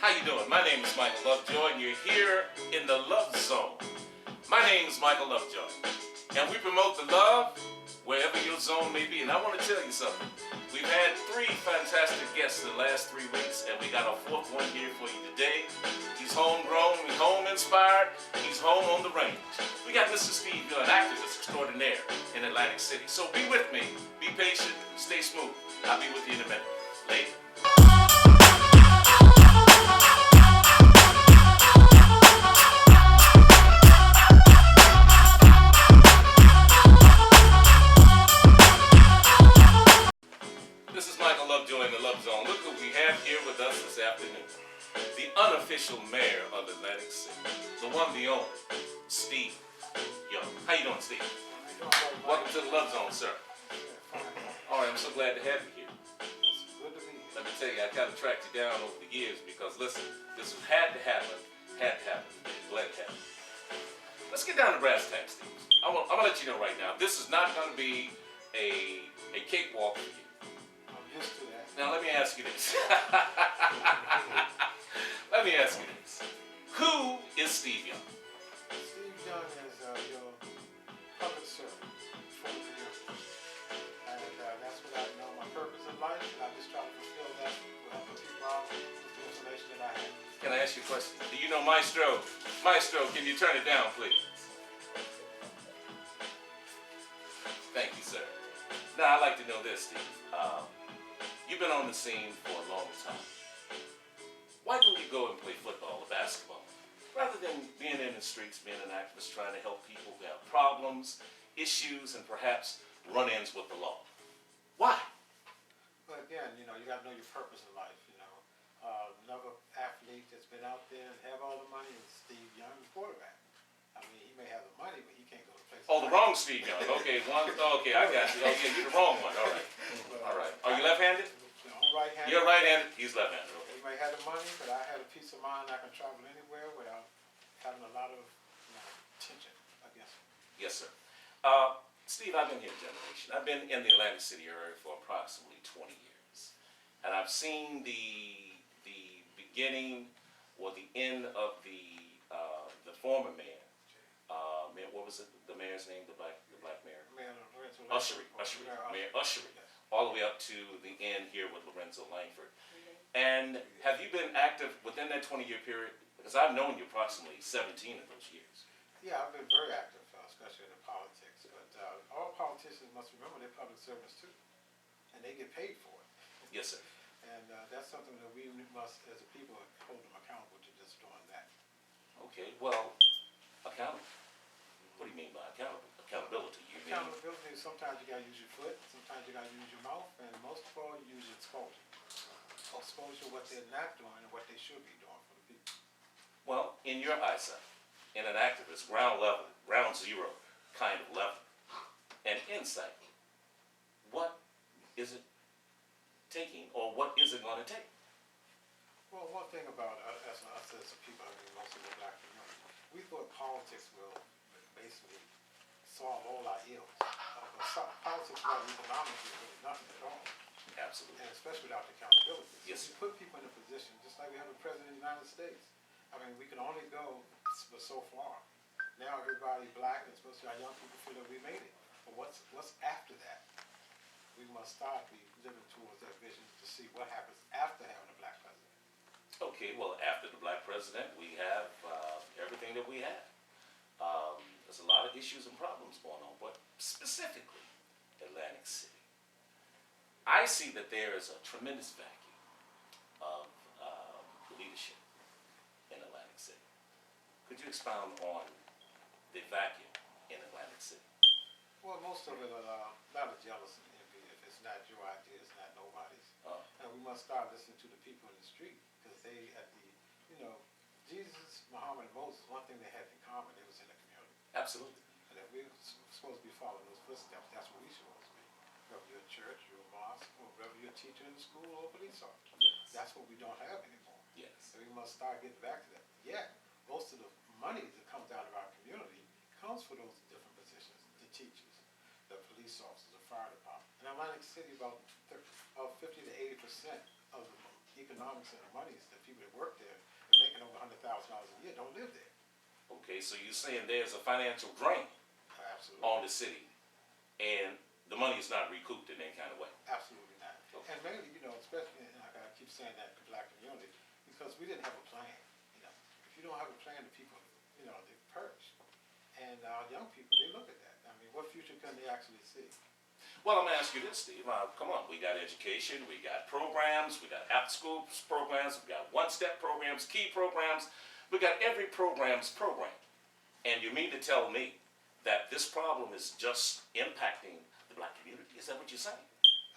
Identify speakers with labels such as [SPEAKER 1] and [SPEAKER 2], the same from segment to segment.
[SPEAKER 1] How you doing? My name is Michael LoveJoi, and you're here in the Love Zone. My name is Michael LoveJoi, and we promote the love wherever your zone may be. And I want to tell you something. We've had 3 fantastic guests in the last 3 weeks, and we got a 4th one here for you today. He's homegrown, he's home-inspired, he's home on the range. We got Mr. Steve Young, activist extraordinaire in Atlantic City. So be with me, be patient, stay smooth. I'll be with you in a minute. Later. This is Michael LoveJoi in the Love Zone. Look who we have here with us this afternoon. The unofficial mayor of Atlantic City. The one, the only, Steve Young. How you doing, Steve? Welcome to the Love Zone, sir. All right, I'm so glad to have you here.
[SPEAKER 2] Good to be here.
[SPEAKER 1] Let me tell you, I kind of tracked you down over the years because, listen, this had to happen. Glad it happened. Let's get down to brass tacks, Steve. I'm gonna let you know right now, this is not going to be a cakewalk for you.
[SPEAKER 2] I'm used to that.
[SPEAKER 1] Now let me ask you this. Who is Steve Young?
[SPEAKER 2] Steve Young is your public servant for the community. And that's what I know my purpose in life, and I just try to fulfill that with helping people out with the information that I have.
[SPEAKER 1] Can I ask you a question? Do you know Maestro? Maestro, can you turn it down, please? Thank you, sir. Now, I'd like to know this, Steve. You've been on the scene for a long time. Why don't you go and play football or basketball? Rather than being in the streets, being an activist, trying to help people who have problems, issues, and perhaps run-ins with the law. Why?
[SPEAKER 2] But again, you got to know your purpose in life, Another athlete that's been out there and have all the money is Steve Young, the quarterback. I mean, he may have the money, but he can't go to places.
[SPEAKER 1] Oh, the wrong Steve Young. Okay, okay, I got you. Okay, you're the wrong one. All right. All right. Are you left-handed?
[SPEAKER 2] I'm right-handed.
[SPEAKER 1] You're right-handed. He's left-handed. Okay.
[SPEAKER 2] He may have the money, but I had a peace of mind. I can travel anywhere without having a lot of tension against me.
[SPEAKER 1] Yes, sir. Steve, I've been here a generation. I've been in the Atlantic City area for approximately 20 years. And I've seen the beginning or the end of the former mayor. What was it? The mayor's name? The black mayor? Ushery. Mayor Ushery. All the way up to the end here with Lorenzo Langford. And have you been active within that 20-year period? Because I've known you approximately 17 of those years.
[SPEAKER 2] Yeah, I've been very active, especially in politics. But all politicians must remember they're public servants too, and they get paid for it.
[SPEAKER 1] Yes, sir.
[SPEAKER 2] And that's something that we must, as a people, hold them accountable to just doing that.
[SPEAKER 1] Okay, well, accountable. What do you mean by accountable? Accountability.
[SPEAKER 2] Accountability, sometimes you got to use your foot, sometimes you got to use your mouth, and most of all, you use exposure. Exposure what they're not doing and what they should be doing for the people.
[SPEAKER 1] Well, in your eyesight, in an activist, ground level, ground zero kind of level, and insight, what is it taking, or what is it going to take?
[SPEAKER 2] Well, one thing about us as a people, I mean, most of the black community, we thought politics will basically solve all our ills. Politics without economics is really nothing at all.
[SPEAKER 1] Absolutely.
[SPEAKER 2] And especially without the accountability.
[SPEAKER 1] Yes.
[SPEAKER 2] So we put people in a position, just like we have a president of the United States. I mean, we can only go so far. Now everybody black, and especially our young people, feel that we made it. But what's after that? We must start living towards that vision to see what happens after having a black president.
[SPEAKER 1] Okay, well, after the black president, we have everything that we have. There's a lot of issues and problems going on, but specifically Atlantic City. I see that there is a tremendous vacuum of leadership in Atlantic City. Could you expound on the vacuum in Atlantic City?
[SPEAKER 2] Well, most of it are a lot of jealousy and envy. If it's not your idea, it's not nobody's. And we must start listening to the people in the street, because they, Jesus, Muhammad, and Moses, one thing they had in common, they was in the community.
[SPEAKER 1] Absolutely.
[SPEAKER 2] And if we're supposed to be following those footsteps, that's what we should supposed to be. Whether you're a church, you're a mosque, or whether you're a teacher in the school or a police officer.
[SPEAKER 1] Yes.
[SPEAKER 2] That's what we don't have anymore.
[SPEAKER 1] Yes.
[SPEAKER 2] So we must start getting back to that. Yeah, most of the money that comes out of our community comes for those different positions, the teachers, the police officers, the fire department. In Atlantic City, about 50 to 80% of the economics and the monies, the people that work there and making over $100,000 a year don't live there.
[SPEAKER 1] Okay, so you're saying there's a financial drain
[SPEAKER 2] Absolutely.
[SPEAKER 1] on the city, and the money is not recouped in any kind of way.
[SPEAKER 2] Absolutely not.
[SPEAKER 1] Okay.
[SPEAKER 2] And mainly, especially, and I keep saying that in the black community, because we didn't have a plan. If you don't have a plan, the people, they perish. And our young people, they look at that. I mean, what future can they actually see?
[SPEAKER 1] Well, I'm going to ask you this, Steve. Come on, we got education, we got programs, we got after-school programs, we got one-step programs, key programs. We got every program's program. And you mean to tell me that this problem is just impacting the black community? Is that what you're saying?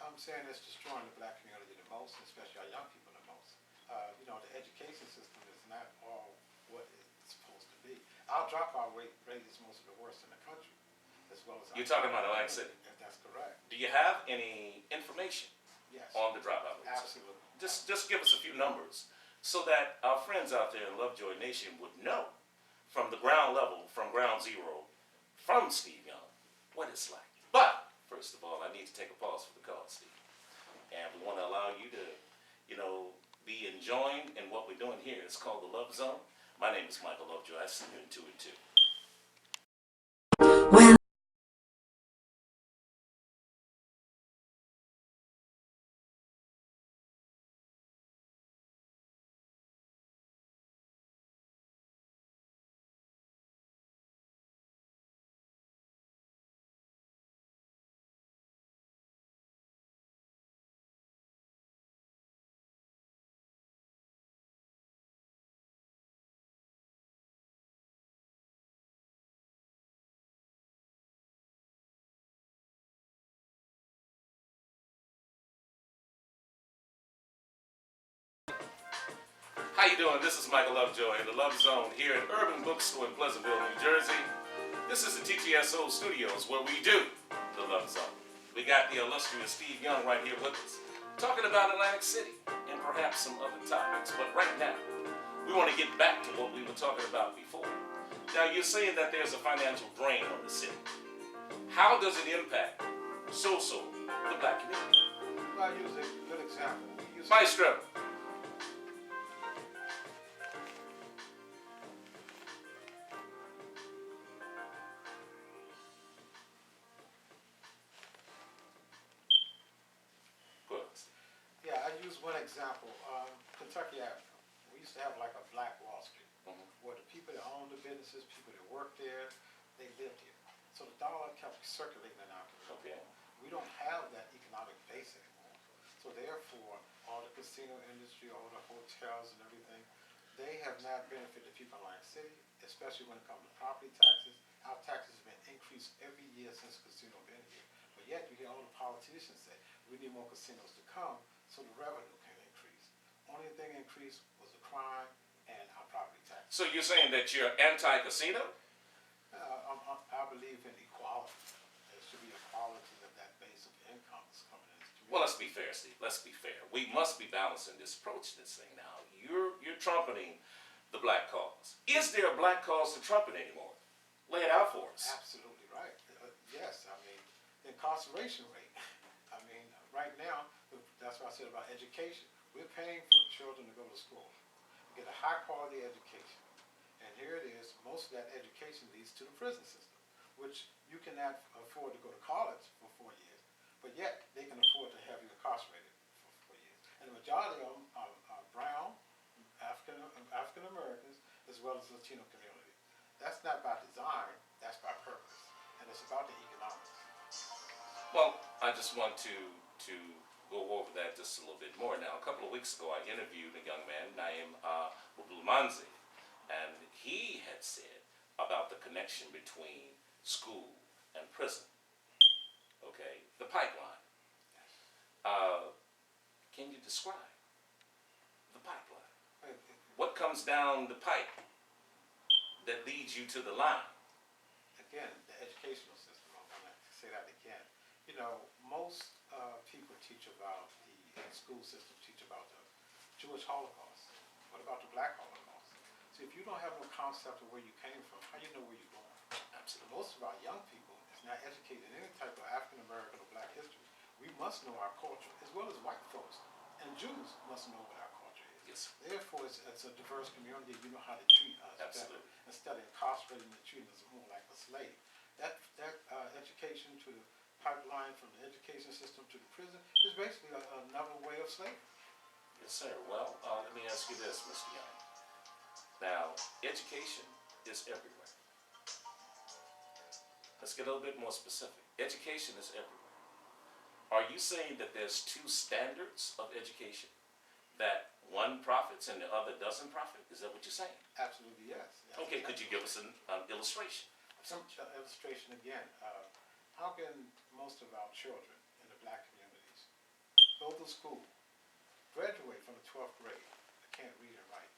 [SPEAKER 2] I'm saying it's destroying the black community the most, and especially our young people the most. The education system is not all what it's supposed to be. Our dropout rate is most of the worst in the country, as well as.
[SPEAKER 1] You're talking about Atlantic City?
[SPEAKER 2] If that's correct.
[SPEAKER 1] Do you have any information
[SPEAKER 2] Yes.
[SPEAKER 1] on the dropout rate?
[SPEAKER 2] Absolutely.
[SPEAKER 1] Just give us a few numbers so that our friends out there in LoveJoi Nation would know from the ground level, from ground zero, from Steve Young, what it's like. But, first of all, I need to take a pause for the call, Steve. And we want to allow you to, be enjoying in what we're doing here. It's called the Love Zone. My name is Michael LoveJoi. I see you in 2 and 2. How you doing? This is Michael LoveJoi in the Love Zone here at Urban Bookstore in Pleasantville, New Jersey. This is the TTSO studios where we do the Love Zone. We got the illustrious Steve Young right here with us, talking about Atlantic City and perhaps some other topics. But right now, we want to get back to what we were talking about before. Now, you're saying that there's a financial drain on the city. How does it impact the black community?
[SPEAKER 2] Well, I use a good example.
[SPEAKER 1] Maestro.
[SPEAKER 2] Yeah, I use one example. Kentucky Avenue. We used to have like a black Wall Street, where the people that owned the businesses, people that worked there, they lived here. So the dollar kept circulating in our community.
[SPEAKER 1] Okay.
[SPEAKER 2] We don't have that economic base anymore. So therefore, all the casino industry, all the hotels and everything, they have not benefited people in Atlantic City, especially when it comes to property taxes. Our taxes have been increased every year since the casino been here. But yet you hear all the politicians say, we need more casinos to come so the revenue can increase. Only thing increased was the crime and our property tax.
[SPEAKER 1] So you're saying that you're anti-casino?
[SPEAKER 2] I believe in equality. There should be equality of that base of incomes coming in this community.
[SPEAKER 1] Well, let's be fair, Steve. Let's be fair. We must be balancing this approach to this thing now. You're trumpeting the black cause. Is there a black cause to trumpet anymore? Lay it out for us.
[SPEAKER 2] Absolutely right. Yes, the incarceration rate. Right now, that's what I said about education. We're paying for children to go to school, get a high quality education. And here it is, most of that education leads to the prison system, which you cannot afford to go to college for 4 years, but yet they can afford to have you incarcerated for 4 years. And the majority of them are brown, African Americans, as well as Latino community. That's not by design, that's by purpose. And it's about the economics.
[SPEAKER 1] Well, I just want to go over that just a little bit more. Now, a couple of weeks ago, I interviewed a young man named Bulumanzi, and he had said about the connection between school and prison. Okay, the pipeline. Can you describe the pipeline? What comes down the pipe that leads you to the line?
[SPEAKER 2] Again, the educational system. I'm going to say that again. Most people teach about the school system, teach about the Jewish Holocaust. What about the Black Holocaust? So if you don't have no concept of where you came from, how do you know where you're going?
[SPEAKER 1] Absolutely.
[SPEAKER 2] Most of our young people is not educated in any type of African American or black history. We must know our culture, as well as white folks. And Jews must know what our
[SPEAKER 1] Yes, sir.
[SPEAKER 2] Therefore, it's a diverse community. You know how to treat us.
[SPEAKER 1] Absolutely.
[SPEAKER 2] Instead of incarcerating and treating us more like a slave. That education to the pipeline from the education system to the prison is basically another way of slavery.
[SPEAKER 1] Yes, sir. Well, let me ask you this, Mr. Young. Now, education is everywhere. Let's get a little bit more specific. Education is everywhere. Are you saying that there's two standards of education? That one profits and the other doesn't profit? Is that what you're saying?
[SPEAKER 2] Absolutely, yes. That's
[SPEAKER 1] Okay, could
[SPEAKER 2] exactly
[SPEAKER 1] you give us an illustration?
[SPEAKER 2] some illustration again? How can most of our children in the black communities go to school, graduate from the 12th grade, but can't read and write?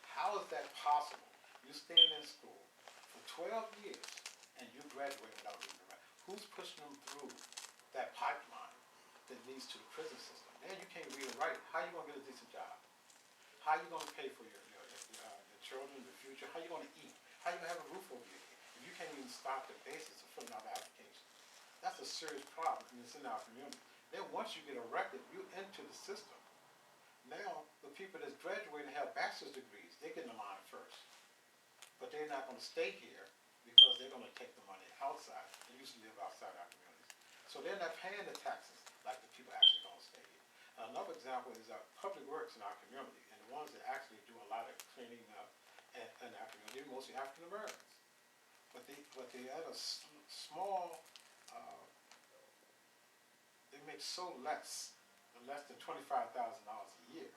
[SPEAKER 2] How is that possible? You stand in school for 12 years and you graduate without reading and writing. Who's pushing them through that pipeline that leads to the prison system? Now you can't read and write. How are you going to get a decent job? How are you going to pay for your children, the future? How are you going to eat? How are you going to have a roof over your head if you can't even start the basis of filling out the application? That's a serious problem, and it's in our community. Then once you get elected, you enter the system. Now, the people that's graduating have bachelor's degrees. They get in the line first. But they're not going to stay here because they're going to take the money outside. They used to live outside our communities. So they're not paying the taxes like the people actually going to stay here. Another example is public works in our community, and the ones that actually do a lot of cleaning up in our community, mostly African Americans. But they at a small, they make so less than $25,000 a year,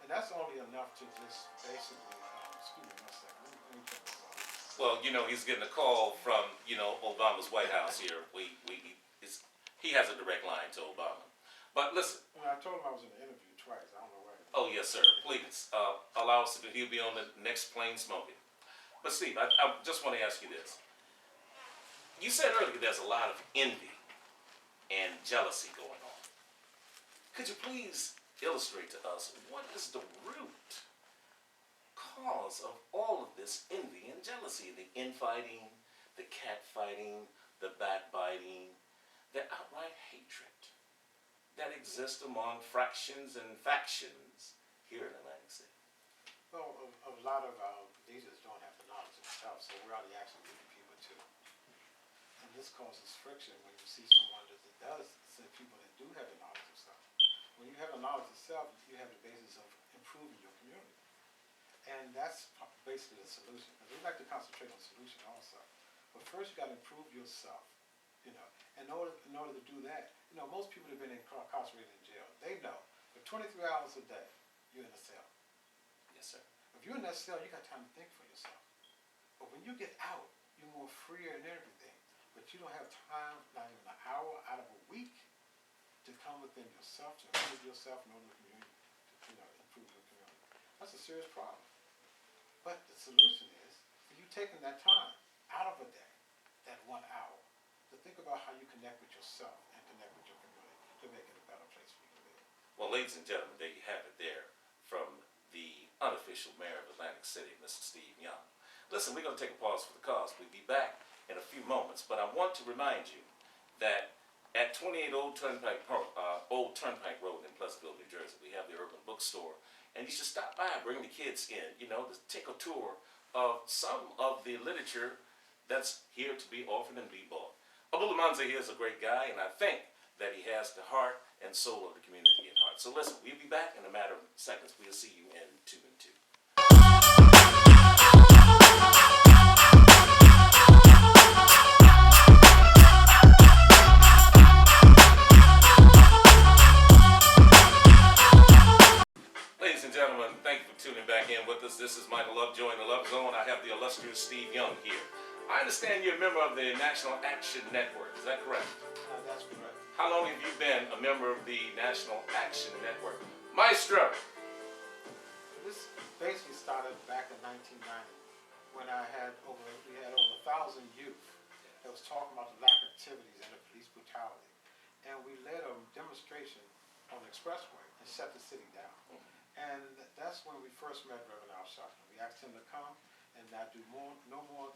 [SPEAKER 2] and that's only enough to just basically, excuse me one second, let me put this on.
[SPEAKER 1] Well, he's getting a call from, Obama's White House here. He has a direct line to Obama. But listen.
[SPEAKER 2] Well, I told him I was in the interview twice. I don't know where.
[SPEAKER 1] Oh, yes, sir. Please, allow us to, he'll be on the next plane smoking. But Steve, I just want to ask you this. You said earlier there's a lot of envy and jealousy going on. Could you please illustrate to us what is the root cause of all of this envy and jealousy? The infighting, the catfighting, the backbiting, the outright hatred that exists among fractions and factions here in Atlantic City.
[SPEAKER 2] Well, a lot of our leaders don't have the knowledge themselves, so we're only actually leading people too. And this causes friction when you see someone that does, see people that do have the knowledge themselves. When you have the knowledge itself, you have the basis of improving your community. And that's basically the solution. And we like to concentrate on solution also. But first you got to improve yourself. In order to do that, most people that have been incarcerated in jail, they know for 23 hours a day, you're in a cell.
[SPEAKER 1] Yes, sir.
[SPEAKER 2] If you're in that cell, you got time to think for yourself. But when you get out, you're more freer and everything. But you don't have time, not even an hour out of a week, to come within yourself, to improve yourself and the community, to improve your community. That's a serious problem. But the solution is for you taking that time out of a day, that 1 hour, to think about how you connect with yourself and connect with your community to make it a better place for you to live.
[SPEAKER 1] Well, ladies and gentlemen, there you have it there from the unofficial mayor of Atlantic City, Mr. Steve Young. Listen, we're going to take a pause for the cause. We'll be back in a few moments, but I want to remind you that at 28 Old Turnpike Road in Pleasantville, New Jersey, we have the Urban Bookstore, and you should stop by, bring the kids in, to take a tour of some of the literature that's here to be offered and be bought. Abdullah Manza here is a great guy, and I think that he has the heart and soul of the community at heart. So listen, we'll be back in a matter of seconds. We'll see you in 2 and 2. Ladies and gentlemen, thank you for tuning back in with us. This is Michael LoveJoi in the Love Zone. I have the illustrious Steve Young here. I understand you're a member of the National Action Network. Is that correct?
[SPEAKER 2] That's correct.
[SPEAKER 1] How long have you been a member of the National Action Network? Maestro!
[SPEAKER 2] This basically started back in 1990 when we had over 1,000 youth that was talking about the lack of activities and the police brutality. And we led a demonstration on the expressway and shut the city down. And that's when we first met Reverend Al Sharpton. We asked him to come and not do no more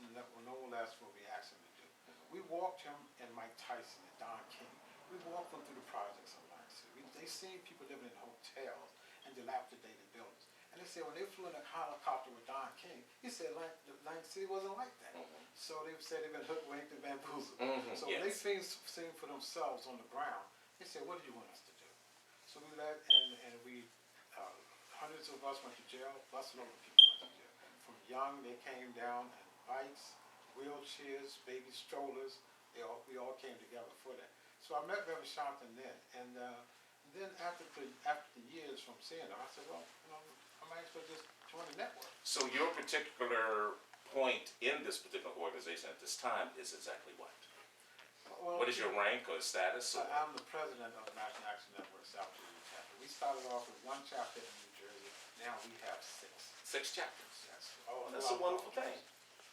[SPEAKER 2] less what we asked him to do. We walked him and Mike Tyson and Don King. We walked them through the projects of Atlantic City. They seen people living in hotels and dilapidated buildings. And they said when they flew in a helicopter with Don King, he said Atlantic City wasn't like that. So they said they've been hoodwinked and bamboozled. So when they seen for themselves on the ground, they said, what do you want us to do? So we led, and we, hundreds of us went to jail, busload of people went to jail. From young, they came down in bikes, wheelchairs, baby strollers. We all came together for that. So I met Reverend Sharpton then, and then after the years from seeing him, I said, well, I might as well just join the network.
[SPEAKER 1] So your particular point in this particular organization at this time is exactly what?
[SPEAKER 2] Well,
[SPEAKER 1] What is your rank or status? Or?
[SPEAKER 2] I'm the president of the National Action Network South Jersey chapter. We started off with one chapter in New Jersey. Now we have 6.
[SPEAKER 1] 6 chapters.
[SPEAKER 2] Yes.
[SPEAKER 1] Oh, that's a wonderful thing.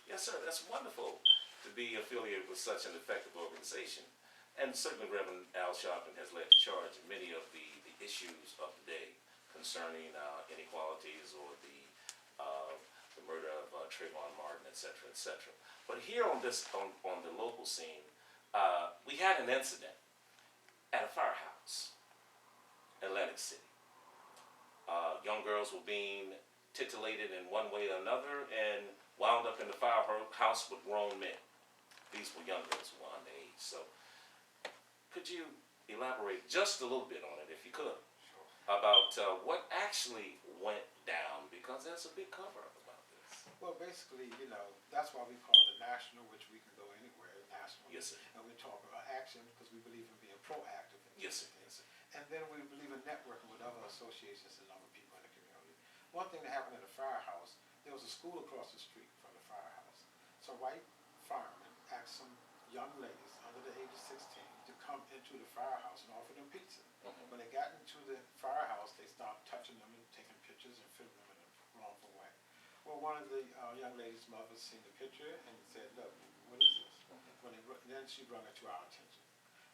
[SPEAKER 1] Yes, sir. That's wonderful to be affiliated with such an effective organization. And certainly Reverend Al Sharpton has led the charge in many of the issues of the day concerning inequalities or the murder of Trayvon Martin, et cetera, et cetera. But here on the local scene, we had an incident at a firehouse, Atlantic City. Young girls were being titillated in one way or another and wound up in the firehouse with grown men. These were young girls who were underage. So could you elaborate just a little bit on it, if you could, about what actually went down? Because there's a big cover-up about this.
[SPEAKER 2] Well, basically, that's why we call it national, which we can go anywhere, national.
[SPEAKER 1] Yes, sir.
[SPEAKER 2] And we talk about action because we believe in being proactive in
[SPEAKER 1] Yes, sir.
[SPEAKER 2] things. And then we believe in networking with other associations and other people in the community. One thing that happened in the firehouse, there was a school across the street from the firehouse. So white firemen asked some young ladies under the age of 16 to come into the firehouse and offer them pizza. When they got into the firehouse, they started touching them and taking pictures and filming them in a wrongful way. Well, one of the young ladies' mothers seen the picture and said, look, what is this? Then she brought it to our attention.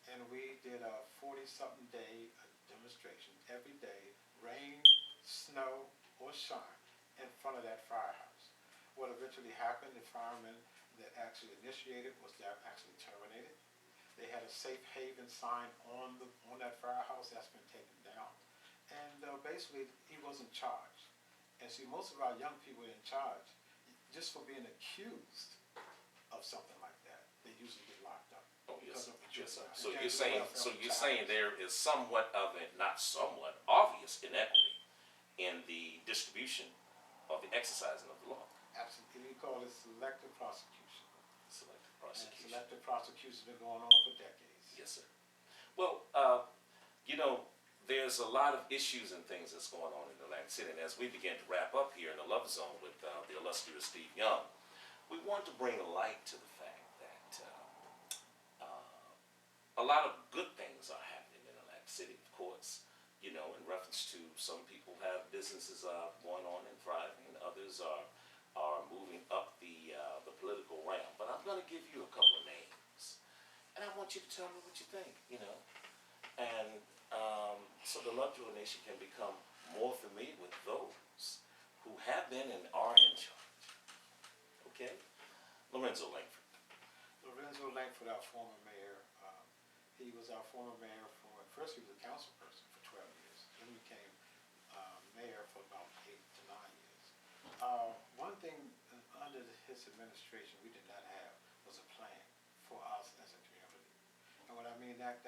[SPEAKER 2] And we did a 40-something day demonstration every day, rain, snow, or shine, in front of that firehouse. What eventually happened, the firemen that actually initiated was actually terminated. They had a safe haven sign on that firehouse that's been taken down. And basically, he wasn't charged. And see, most of our young people are in charge just for being accused of something like that. They usually get locked up.
[SPEAKER 1] Oh, yes, yes, sir.
[SPEAKER 2] So
[SPEAKER 1] you're saying there is somewhat of a, not somewhat, obvious inequity in the distribution of the exercising of the law.
[SPEAKER 2] Absolutely. We call it selective prosecution.
[SPEAKER 1] Selective
[SPEAKER 2] And
[SPEAKER 1] prosecution.
[SPEAKER 2] selective prosecution has been going on for decades.
[SPEAKER 1] Yes, sir. Well, there's a lot of issues and things that's going on in Atlantic City. And as we begin to wrap up here in the Love Zone with the illustrious Steve Young, we want to bring a light to the fact that a lot of good things are happening in Atlantic City, of course. In reference to some people have businesses going on and thriving, and others are moving up the political realm. But I'm going to give you a couple of names, and I want you to tell me what you think. And so the LoveJoi Nation can become more familiar with those who have been and are in charge. Okay, Lorenzo Langford.
[SPEAKER 2] Lorenzo Langford, our former mayor, he was our former mayor first he was a council person for 12 years. Then he became mayor for about 8 to 9 years. One thing under his administration we did not have was a plan for us as a community. And what I mean that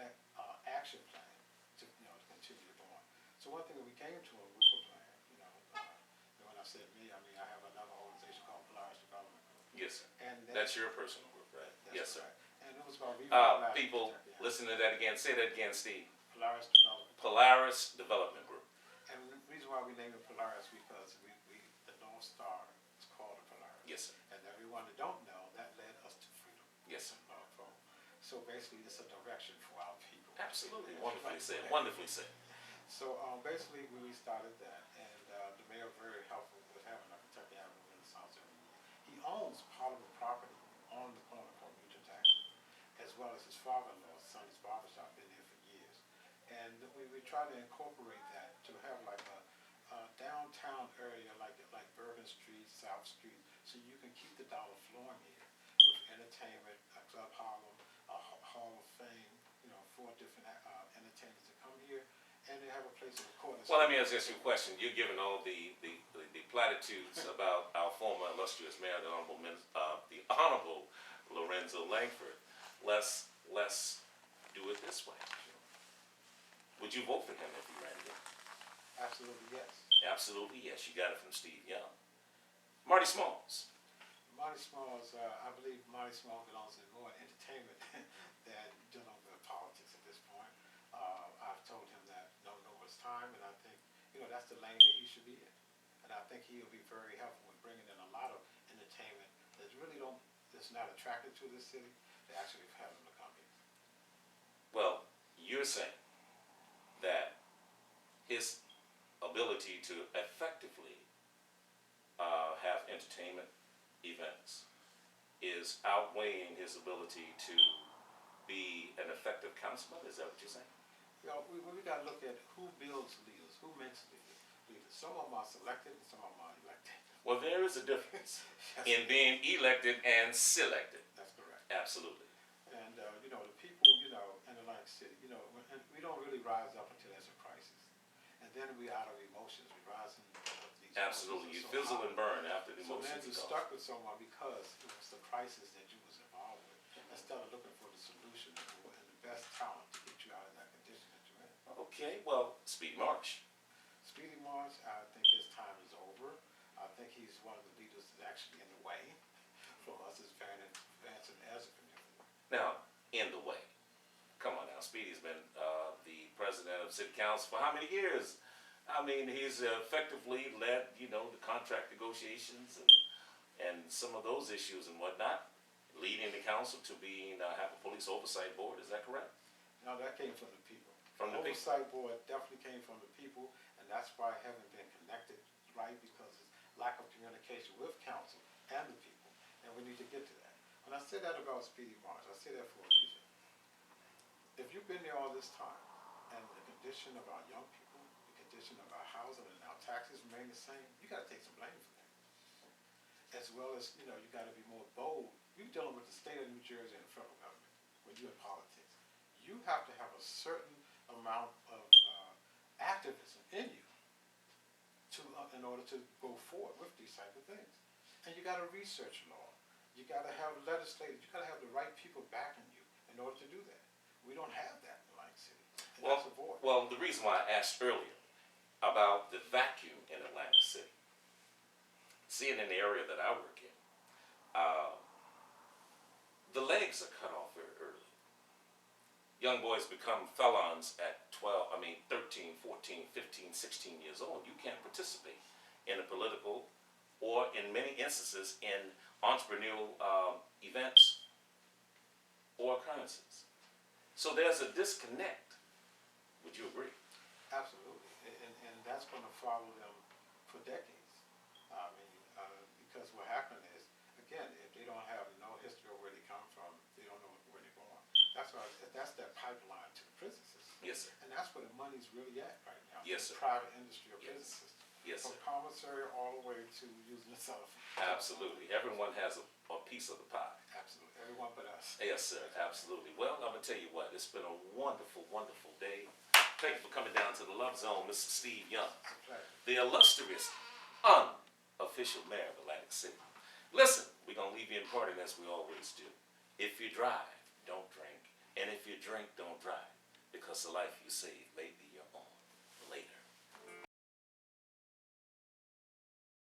[SPEAKER 2] action plan to continue to go on. So one thing that we came to him with a plan, and when I said me, I mean I have another organization called Polaris Development Group.
[SPEAKER 1] Yes, sir.
[SPEAKER 2] And
[SPEAKER 1] That's your personal group, right? Yes, sir.
[SPEAKER 2] And it was about revitalizing.
[SPEAKER 1] People, listen to that again. Say that again, Steve.
[SPEAKER 2] Polaris Development.
[SPEAKER 1] Polaris Development Group.
[SPEAKER 2] And the reason why we named it Polaris because the North Star is called a Polaris.
[SPEAKER 1] Yes, sir.
[SPEAKER 2] And everyone that don't know, that led us to freedom.
[SPEAKER 1] Yes, sir.
[SPEAKER 2] So basically, it's a direction for our people.
[SPEAKER 1] Absolutely. Wonderfully said. Wonderfully said.
[SPEAKER 2] So basically, we started that, and the mayor very helpful with having a Kentucky Avenue Renaissance every year. He owns Parliament property on the corner called Mutual Taxi, as well as his father-in-law, Sonny's Barbershop, been here for years. And we try to incorporate that to have like a downtown area like Bourbon Street, South Street, so you can keep the dollar flowing here with entertainment, Club Harlem, Hall of Fame, 4 different entertainers that come here, and they have a place in the court.
[SPEAKER 1] Well, let me ask you a question. You're giving all the platitudes about our former illustrious mayor, the Honorable Lorenzo Langford. Let's do it this way. Would you vote for him if he ran again?
[SPEAKER 2] Absolutely, yes.
[SPEAKER 1] Absolutely, yes. You got it from Steve Young. Marty Smalls.
[SPEAKER 2] Marty Smalls, I believe Marty Smalls belongs in more entertainment than dealing with politics at this point. I've told him that no it's time, and I think, that's the lane that he should be in. And I think he'll be very helpful in bringing in a lot of entertainment that's not attracted to this city, to actually have them to come here.
[SPEAKER 1] Well, you're saying that his ability to effectively have entertainment events is outweighing his ability to be an effective councilman? Is that what you're saying?
[SPEAKER 2] We got to look at who builds leaders, who makes leaders. Some of them are selected and some of them are elected.
[SPEAKER 1] Well, there is a difference in being elected and selected.
[SPEAKER 2] That's correct.
[SPEAKER 1] Absolutely.
[SPEAKER 2] And, the people, in Atlantic City, and we don't really rise up until there's a crisis. And then we out of emotions, we rise in these
[SPEAKER 1] Absolutely. You
[SPEAKER 2] emotions
[SPEAKER 1] fizzle and burn after the
[SPEAKER 2] So then
[SPEAKER 1] emotions
[SPEAKER 2] you're
[SPEAKER 1] are
[SPEAKER 2] stuck
[SPEAKER 1] gone.
[SPEAKER 2] with someone because it was the crisis that you was involved with, instead of looking for the solution and the best talent to get you out of that condition that you're in.
[SPEAKER 1] Okay, well, Speedy Marsh.
[SPEAKER 2] Speedy March, I think his time is over. I think he's one of the leaders that's actually in the way for us as advancing as a community.
[SPEAKER 1] Now, in the way. Come on now, Speedy's been the president of City Council for how many years? I mean, he's effectively led, the contract negotiations and some of those issues and whatnot, leading the council to have a police oversight board. Is that correct?
[SPEAKER 2] Now, that came from the people.
[SPEAKER 1] From the people.
[SPEAKER 2] Oversight board definitely came from the people, and that's why I haven't been connected right, because of lack of communication with council and the people, and we need to get to that. When I say that about Speedy March, I say that for a reason. If you've been there all this time, and the condition of our young people, the condition of our housing and our taxes remain the same, you gotta take some blame for that. As well as, you gotta be more bold. You're dealing with the state of New Jersey and the federal government when you're in politics. You have to have a certain amount of activism in you in order to go forward with these type of things. And you gotta research law. You gotta have legislators, you gotta have the right people backing you in order to do that. We don't have that in Atlantic City. And that's a void.
[SPEAKER 1] Well, the reason why I asked earlier about the vacuum in Atlantic City, seeing in the area that I work in, the legs are cut off very early. Young boys become felons at 13, 14, 15, 16 years old. You can't participate in a political or in many instances in entrepreneurial events or occurrences. So there's a disconnect. Would you agree?
[SPEAKER 2] Absolutely. And that's gonna follow them for decades. Because what happened is, again, if they don't have no history of where they come from, they don't know where they're going. That's that pipeline to the prison system.
[SPEAKER 1] Yes, sir.
[SPEAKER 2] And that's where the money's really at right now.
[SPEAKER 1] Yes,
[SPEAKER 2] the
[SPEAKER 1] sir.
[SPEAKER 2] Private industry of
[SPEAKER 1] Yes.
[SPEAKER 2] prison system.
[SPEAKER 1] Yes,
[SPEAKER 2] From
[SPEAKER 1] sir.
[SPEAKER 2] commissary all the way to using the cell phone.
[SPEAKER 1] Absolutely. Everyone has a piece of the pie.
[SPEAKER 2] Absolutely. Everyone but us.
[SPEAKER 1] Yes, sir. Absolutely. Well, I'm going to tell you what. It's been a wonderful, wonderful day. Thank you for coming down to the Love Zone, Mr. Steve Young,
[SPEAKER 2] It's a pleasure.
[SPEAKER 1] the illustrious, unofficial mayor of Atlantic City. Listen, we're going to leave you in parting as we always do. If you drive, don't drink. And if you drink, don't drive. Because the life you save may be